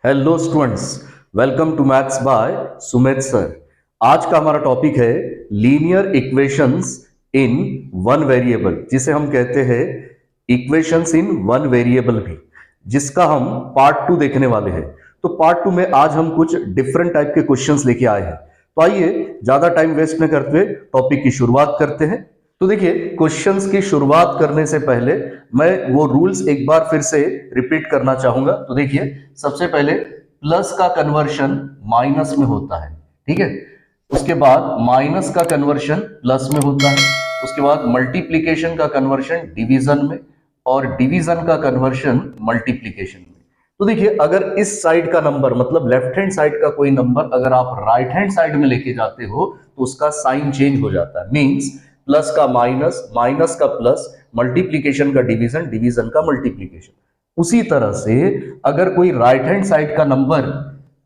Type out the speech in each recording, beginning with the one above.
Hello students, welcome to maths by Sumit sir. आज का हमारा टॉपिक है linear equations in one variable, जिसे हम कहते हैं इक्वेशंस इन वन वेरिएबल भी, जिसका हम पार्ट 2 देखने वाले हैं। तो पार्ट 2 में आज हम कुछ डिफरेंट टाइप के क्वेश्चंस लेके आए हैं। तो आइए ज्यादा टाइम वेस्ट न करते हुए टॉपिक की शुरुआत करते हैं। तो देखिए, क्वेश्चंस की शुरुआत करने से पहले मैं वो रूल्स एक बार फिर से रिपीट करना चाहूंगा। तो देखिए, सबसे पहले प्लस का कन्वर्शन माइनस में होता है, ठीक है। उसके बाद माइनस का कन्वर्शन प्लस में होता है। उसके बाद मल्टीप्लीकेशन का कन्वर्शन डिवीजन में, और डिवीजन का कन्वर्शन मल्टीप्लीकेशन में। तो देखिए, अगर इस साइड का नंबर मतलब लेफ्ट हैंड साइड का कोई नंबर अगर आप राइट हैंड साइड में लेके जाते हो तो उसका साइन चेंज हो जाता है। मींस प्लस का माइनस, माइनस का प्लस, मल्टीप्लीकेशन का डिवीजन, डिवीजन का मल्टीप्लीकेशन। उसी तरह से अगर कोई राइट हैंड साइड का नंबर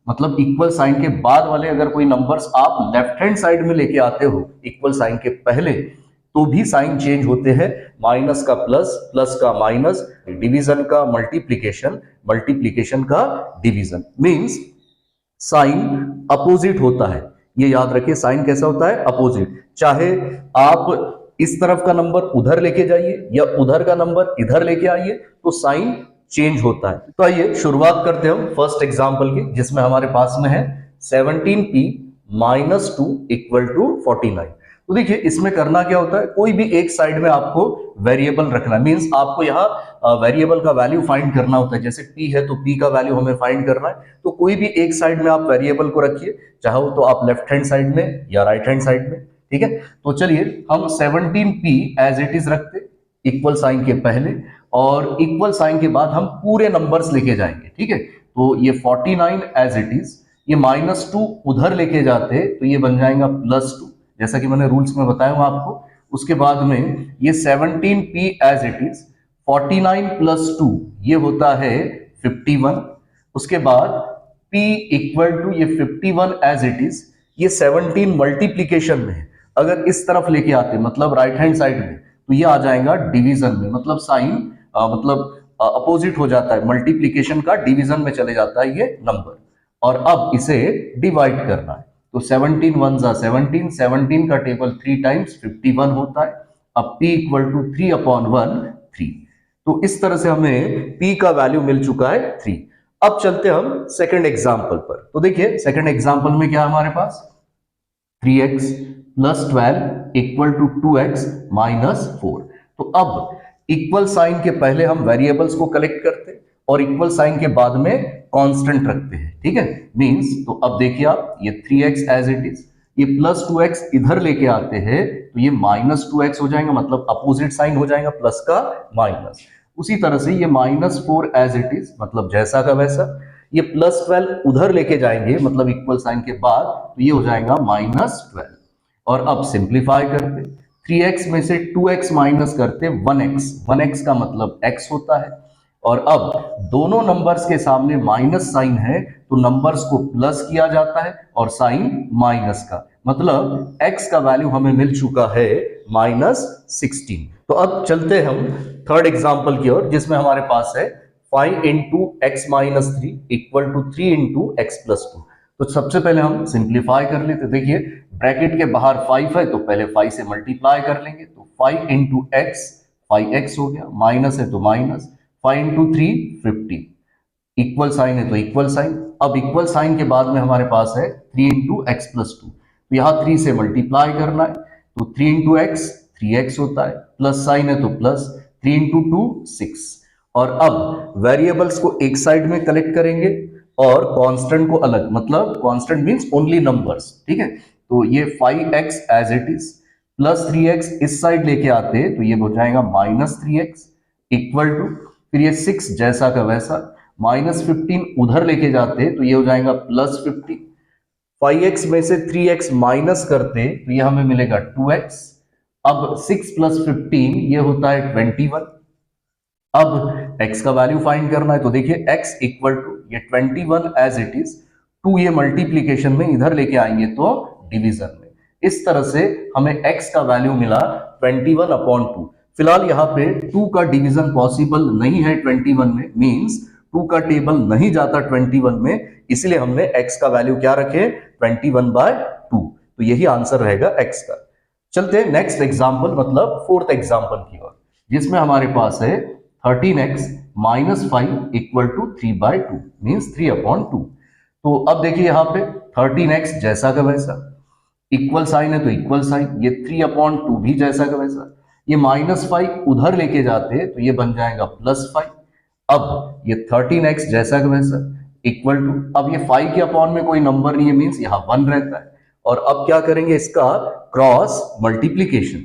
मतलब इक्वल साइन के बाद वाले अगर कोई नंबर्स आप लेफ्ट हैंड साइड में लेके आते हो इक्वल साइन के पहले, तो भी साइन चेंज होते हैं। माइनस का प्लस, प्लस का माइनस, डिवीजन का मल्टीप्लीकेशन, मल्टीप्लीकेशन का डिवीजन। मींस साइन अपोजिट होता है। ये याद रखिए, साइन कैसा होता है? अपोजिट। चाहे आप इस तरफ का नंबर उधर लेके जाइए या उधर का नंबर इधर लेके आइए, तो साइन चेंज होता है। तो आइए शुरुआत करते हैं हम फर्स्ट एग्जांपल की, जिसमें हमारे पास में है 17p माइनस 2 इक्वल टू 49। तो देखिए, इसमें करना क्या होता है, कोई भी एक साइड में आपको वेरिएबल रखना है। मींस आपको यहाँ वेरिएबल का वैल्यू फाइंड करना होता है। जैसे p है तो p का वैल्यू हमें फाइंड करना है। तो कोई भी एक साइड में आप वेरिएबल को रखिए, चाहे तो आप लेफ्ट हैंड साइड में या राइट हैंड साइड में, ठीक है। तो चलिए हम 17p एज इट इज रखते इक्वल साइन के पहले, और इक्वल साइन के बाद हम पूरे नंबर्स लेके जाएंगे, ठीक है। तो ये 49 एज इट इज, ये -2 उधर लेके जाते तो ये बन जाएगा +2, जैसा कि मैंने रूल्स में बताया हूं आपको। उसके बाद में ये 17p एज इट इज, 49 + 2 ये होता है 51। उसके बाद p इक्वल टू ये 51 एज इट इज, ये 17 मल्टीप्लीकेशन में है। अगर इस तरफ लेके आते मतलब राइट हैंड साइड में, तो ये आ जाएगा डिवीजन में। मतलब साइन मतलब अपोजिट हो जाता है, मल्टीप्लीकेशन का डिवीजन में चले जाता है ये नंबर। और अब इसे डिवाइड करना है। तो 17 1 जा 17, 17 का टेबल 3 टाइम्स 51 होता है। अब p इक्वल टू 3/1 3। तो इस तरह से हमें p का वैल्यू मिल चुका है 3। अब चलते हम सेकंड एग्जांपल पर। तो देखिए, सेकंड एग्जांपल में क्या है हमारे पास, 3x + 12 इक्वल टू 2x - 4। तो अब इक्वल साइन के पहले हम वेरिएबल्स को कलेक्ट करते हैं और इक्वल साइन के बाद में कांस्टेंट रखते हैं, ठीक है। मींस तो अब देखिए आप, ये 3x एज इट इज, ये +2x इधर लेके आते हैं तो ये -2x हो जाएगा। मतलब अपोजिट साइन हो जाएगा, प्लस का माइनस। उसी तरह से ये -4 एज इट इज, मतलब जैसा का वैसा। ये +12 उधर लेके जाएंगे मतलब इक्वल साइन के बाद, तो ये हो जाएगा -12। और अब सिंप्लीफाई करते, 3x में से 2x माइनस करते 1x, 1x का मतलब x होता है। और अब दोनों नंबर्स के सामने माइनस साइन है तो नंबर्स को प्लस किया जाता है और साइन माइनस का, मतलब x का वैल्यू हमें मिल चुका है -16। तो अब चलते हम थर्ड एग्जांपल की ओर, जिसमें हमारे पास है 5 × x - 3 इक्वल टू 3 × x + 2। तो सबसे पहले हम सिंप्लीफाई कर लेते। देखिए, ब्रैकेट के बाहर 5 है तो पहले 5 से मल्टीप्लाई कर लेंगे। तो 5 × x 5x हो गया, माइनस है तो माइनस, 5 × 3 50, इक्वल साइन है तो इक्वल साइन। अब इक्वल साइन के बाद में हमारे पास है 3 × x + 2। तो यहाँ 3 से मल्टीप्लाई करना है, तो 3 × x 3x होता है, प्लस साइन है तो प्लस, 3 × 2 6। और अब वेरिएबल्स को एक साइड में कलेक्ट करेंगे और कांस्टेंट को अलग, मतलब कांस्टेंट मींस ओनली नंबर्स, ठीक है। तो ये 5x as it is, plus 3x इस साइड लेके आते हैं तो ये हो जाएगा -3x इक्वल टू, फिर ये 6 जैसा का वैसा, -15 उधर लेके जाते तो ये हो जाएगा +50। 5x में से 3x माइनस करते तो ये हमें मिलेगा 2x। अब 6 + 15 ये होता है 21। अब x का वैल्यू फाइंड करना है। तो देखिए, x इक्वल टू ये 21 एज इट इज, 2 ये मल्टीप्लीकेशन में इधर लेके आएंगे तो डिवीजन में। इस तरह से हमें x का वैल्यू मिला 21/2। फिलहाल यहाँ पे 2 का डिवीजन पॉसिबल नहीं है 21 में, मींस 2 का टेबल नहीं जाता 21 में, इसलिए हमने x का वैल्यू क्या रखे 21/2। तो यही आंसर रहेगा x का। चलते हैं नेक्स्ट एग्जांपल मतलब फोर्थ एग्जांपल की ओर, जिसमें हमारे पास है 13x - 5 = 3/2 मीन्स 3/2। तो अब देखिए यहाँ पे 13x जैसा का वैसा, इक्वल साइन है तो इक्वल साइन, ये 3/2 भी जैसा का वैसा, ये -5 उधर लेके जाते तो ये बन जाएगा +5। अब ये 13x जैसा का वैसा इक्वल टू, अब ये 5 के अपॉन में कोई नंबर नहीं है मीन्स यहाँ 1 रहता है। और अब क्या करेंगे इसका क्रॉस मल्टीप्लीकेशन।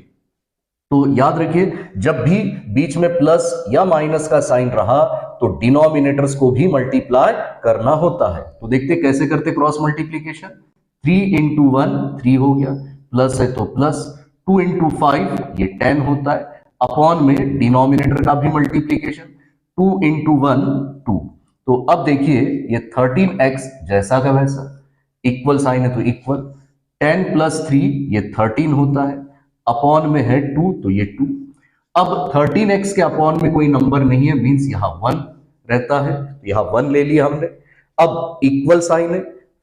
तो याद रखिए जब भी बीच में प्लस या माइनस का साइन रहा तो डिनोमिनेटर्स को भी मल्टीप्लाई करना होता है। तो देखते कैसे करते क्रॉस मल्टीप्लीकेशन। 3 × 1 3 हो गया, प्लस है तो प्लस, 2 × 5 ये 10 होता है, अपॉन में डिनोमिनेटर का भी मल्टीप्लीकेशन 2 × 1 2। तो अब देखिए ये 13x जैसा का वैसा, इक्वल साइन है तो इक्वल, 10 + 3 ये 13 होता है, अपॉन में है 2 तो ये 2। अब 13x के अपॉन में कोई नंबर नहीं है मीन्स यहाँ 1 रहता है, तो यहाँ 1 ले लिया हमने। अब इक्वल साइन है,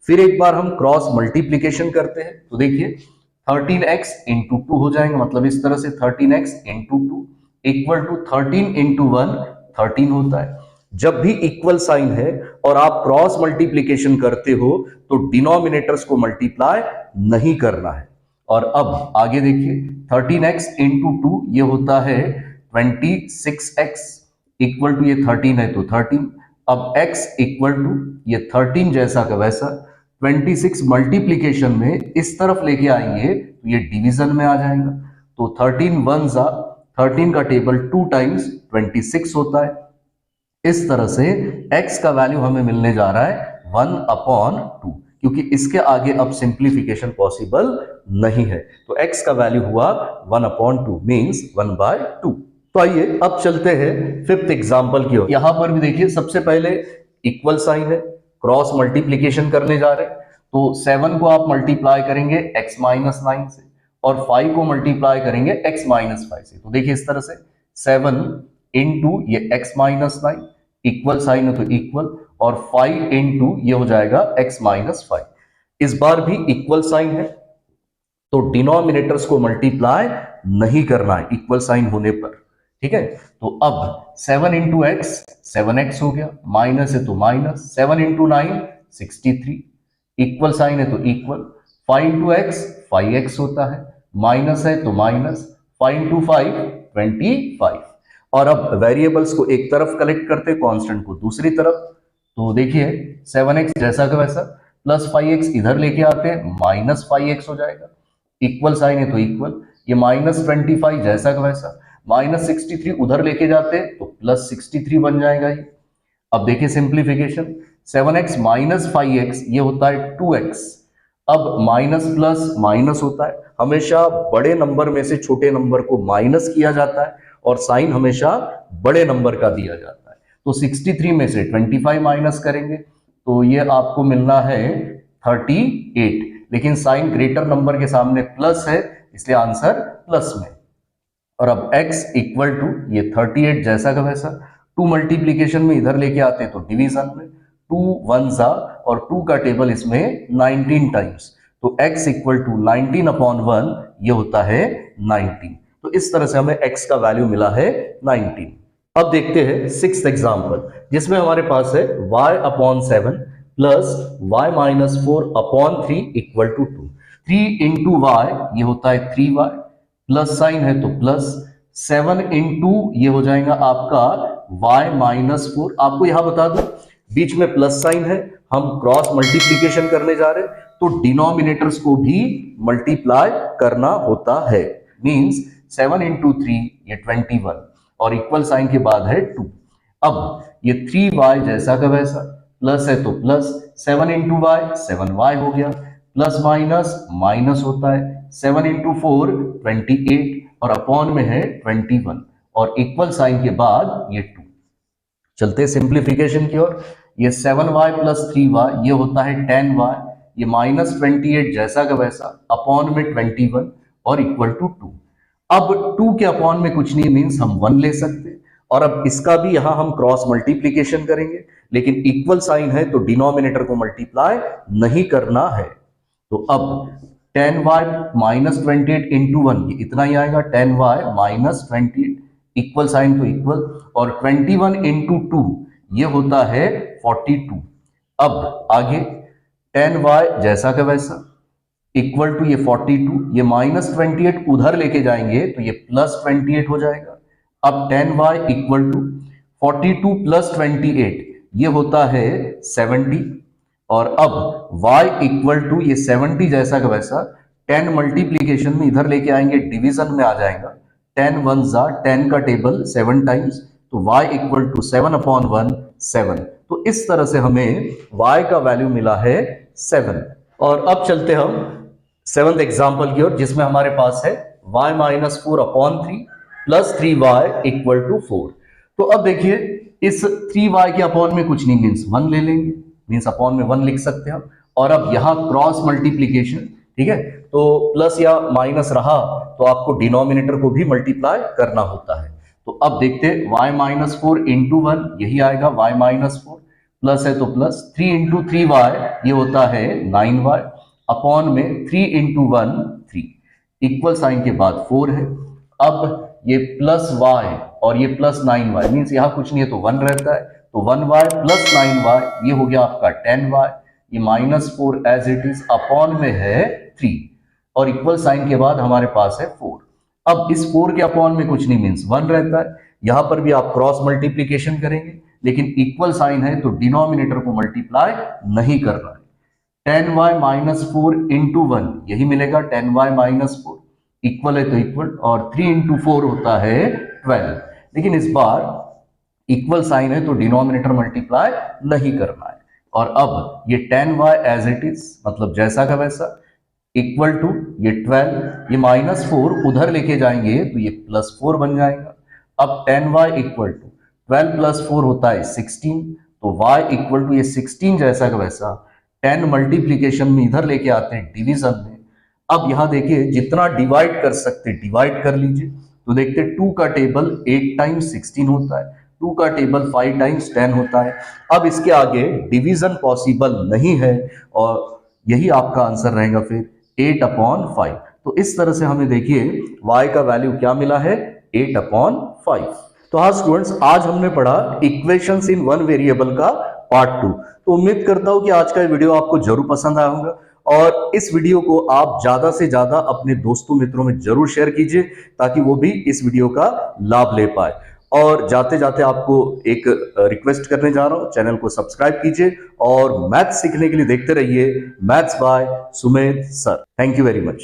फिर एक बार हम क्रॉस मल्टीप्लीकेशन करते हैं तो देखिए 13x × 2 हो जाएगा, मतलब इस तरह से 13x × 2 इक्वल टू 13 × 1 13 होता है। जब भी इक्वल साइन है और आप क्रॉस मल्टीप्लीकेशन करते हो तो डिनोमिनेटर्स को मल्टीप्लाई नहीं करना है। और अब आगे देखिए 13x × 2 ये होता है 26x इक्वल टू, ये 13 है तो 13, अब x इक्वल टू ये 13 जैसा का वैसा, 26 मल्टीप्लीकेशन में इस तरफ लेके आएंगे तो ये डिवीजन में आ जाएगा। तो 13 1 13 का टेबल 2 टाइम्स 26 होता है। इस तरह से x का वैल्यू हमें मिलने जा रहा है 1/2, क्योंकि इसके आगे अब सिंप्लीफिकेशन पॉसिबल नहीं है। तो x का वैल्यू हुआ 1/2 मीन्स 1/2। तो आइए अब चलते हैं फिफ्थ एग्जांपल की ओर। यहां पर भी देखिए सबसे पहले इक्वल साइन है, क्रॉस मल्टीप्लीकेशन करने जा रहे हैं। तो 7 को आप मल्टीप्लाई करेंगे x - 9 से और 5 को मल्टीप्लाई करेंगे x - 5 से। तो देखिए इस तरह से 7 × ये x - 9 इक्वल साइन है तो इक्वल, और 5 × ये हो जाएगा x - 5। इस बार भी इक्वल साइन है तो डिनोमिनेटर्स को मल्टीप्लाई नहीं करना है इक्वल साइन होने पर, ठीक है। तो अब 7 × x 7x हो गया, माइनस है तो माइनस, 7 × 9 63, इक्वल साइन है तो इक्वल, 5 × x 5x होता है, माइनस है तो माइनस, 5 × 5 25। और अब वेरिएबल्स को एक तरफ कलेक्ट करते, कांस्टेंट को दूसरी तरफ। तो देखिए 7x जैसा का वैसा, प्लस 5x इधर लेके आते हैं, माइनस 5x हो जाएगा, इक्वल साइन है तो इक्वल, ये -25 जैसा का वैसा, -63 उधर लेके जाते हैं तो +63 बन जाएगा ये। अब देखिए सिंप्लीफिकेशन, 7x - 5x ये होता है 2x। अब माइनस प्लस माइनस होता है, हमेशा बड़े नंबर में से छोटे नंबर को माइनस किया जाता है और साइन हमेशा बड़े नंबर का दिया जाता है। तो 63 में से 25 माइनस करेंगे तो ये आपको मिलना है 38, लेकिन साइन ग्रेटर नंबर के सामने प्लस है इसलिए आंसर प्लस में। और अब x इक्वल टू ये 38 जैसा का वैसा, 2 मल्टीप्लीकेशन में इधर लेके आते हैं तो डिवीजन में, 2 1 और 2 का टेबल इसमें 19 टाइम्स, तो x इक्वल टू 19/1 ये होता है 19। तो इस तरह से हमें x का वैल्यू मिला है 19। अब देखते हैं सिक्स्थ एग्जांपल, जिसमें हमारे पास है y/7 plus y - 4/3 equal to 2। 3 × y ये होता है 3y, प्लस साइन है तो प्लस, 7 × ये हो जाएगा आपका y - 4। आपको यहां बता दूं बीच में प्लस साइन है, हम क्रॉस मल्टीप्लीकेशन करने जा रहे हैं तो डिनोमिनेटर्स को भी मल्टीप्लाई करना होता है, मींस 7 × 3 ये 21 और इक्वल साइन के बाद है 2। अब ये 3y जैसा का वैसा, प्लस है तो प्लस, 7 × y 7y हो गया, प्लस माइनस माइनस होता है, 7 × 4 28 और अपॉन में है 21 और इक्वल साइन के बाद ये 2। चलते सिंप्लीफिकेशन की ओर, ये 7y + 3y ये होता है 10y, ये -28 जैसा का वैसा, अपॉन में 21 और इक्वल टू 2। अब 2 के अपॉन में कुछ नहीं मीन्स हम 1 ले सकते और अब इसका भी यहां हम क्रॉस मल्टीप्लीकेशन करेंगे, लेकिन इक्वल साइन है तो डिनोमिनेटर को मल्टीप्लाई नहीं करना है। तो अब 10y माइनस 28 इंटू 1, ये इतना ही आएगा, 10y माइनस 28, इक्वल साइन तो इक्वल, और 21 इंटू 2 ये होता है 42। अब आगे 10y जैसा का वैसा इक्वल टू ये 42, ये माइनस 28 उधर लेके जाएंगे तो ये प्लस 28 हो जाएगा। अब 10y इक्वल टू 42 प्लस 28 ये होता है 70, और अब y इक्वल टू ये 70 जैसा का वैसा 10 मल्टीप्लीकेशन में इधर लेके आएंगे, डिवीजन में आ जाएगा, 10 1 जा 10 का टेबल 7 टाइम्स, तो y इक्वल टू 7/1 7। तो इस तरह से हमें y का वैल्यू मिला है 7। और अब चलते हम 7th एग्जाम्पल की ओर, जिसमें हमारे पास है y minus 4/3 plus 3y equal to 4। तो अब देखिए इस 3y के अपॉन में कुछ नहीं, मीन्स 1 ले लेंगे, मीन्स अपॉन में 1 लिख सकते हैं हम। और अब यहां क्रॉस मल्टीप्लीकेशन, ठीक है, तो प्लस या माइनस रहा तो आपको डिनोमिनेटर को भी मल्टीप्लाई करना होता है। तो अब देखते हैं y माइनस 4 इंटू 1 यही आएगा, y माइनस 4 प्लस है तो प्लस 3 इंटू 3y ये होता है 9y, अपॉन में 3 इंटू 1 3, इक्वल साइन के बाद 4 है। अब ये प्लस y और ये प्लस 9y, मीन्स यहाँ कुछ नहीं है तो 1 रहता है, तो 1y प्लस 9y ये हो गया आपका 10y, ये minus 4 as it is, upon में है 3, और इक्वल साइन के बाद हमारे पास है 4। अब इस 4 के अपॉन में कुछ नहीं, मीन्स 1 रहता है, यहां पर भी आप क्रॉस मल्टीप्लीकेशन करेंगे, लेकिन इक्वल साइन है तो डिनोमिनेटर को मल्टीप्लाई नहीं करना है। 10y माइनस 4 इंटू 1 यही मिलेगा, 10y माइनस 4 इक्वल है तो इक्वल, और 3 इंटू 4 होता है 12, लेकिन इस बार इक्वल साइन है तो डिनोमिनेटर मल्टीप्लाई नहीं करना है। और अब ये 10y एज इट इज, मतलब जैसा का वैसा, इक्वल टू ये 12, ये माइनस 4 उधर लेके जाएंगे तो ये प्लस 4 बन जाएगा। अब 10y इक्वल टू 12 प्लस 4 होता है 16, तो y इक्वल टू ये 16 जैसा का वैसा 10 मल्टीप्लीकेशन में इधर लेके आते हैं डिवीजन में। अब यहां देखिए जितना डिवाइड कर सकते डिवाइड कर लीजिए, तो देखते 2 का टेबल 8 टाइम्स 16 होता है, 2 का टेबल 5 टाइम्स 10 होता है। अब इसके आगे डिवीजन पॉसिबल नहीं है, और यही आपका आंसर रहेगा फिर 8/5। तो इस तरह से हमें देखिए y का वैल्यू क्या मिला है, 8/5। तो हाँ स्टूडेंट्स, आज हमने पढ़ा इक्वेशंस इन वन वेरिएबल का पार्ट 2। तो उम्मीद करता हूं कि आज का वीडियो आपको जरूर पसंद आया होगा, और इस वीडियो को आप ज्यादा से ज्यादा अपने दोस्तों मित्रों में जरूर शेयर कीजिए, ताकि वो भी इस वीडियो का लाभ ले पाए। और जाते जाते आपको एक रिक्वेस्ट करने जा रहा हूं, चैनल को सब्सक्राइब कीजिए और मैथ्स सीखने के लिए देखते रहिए maths by Sumedh sir. Thank you very much.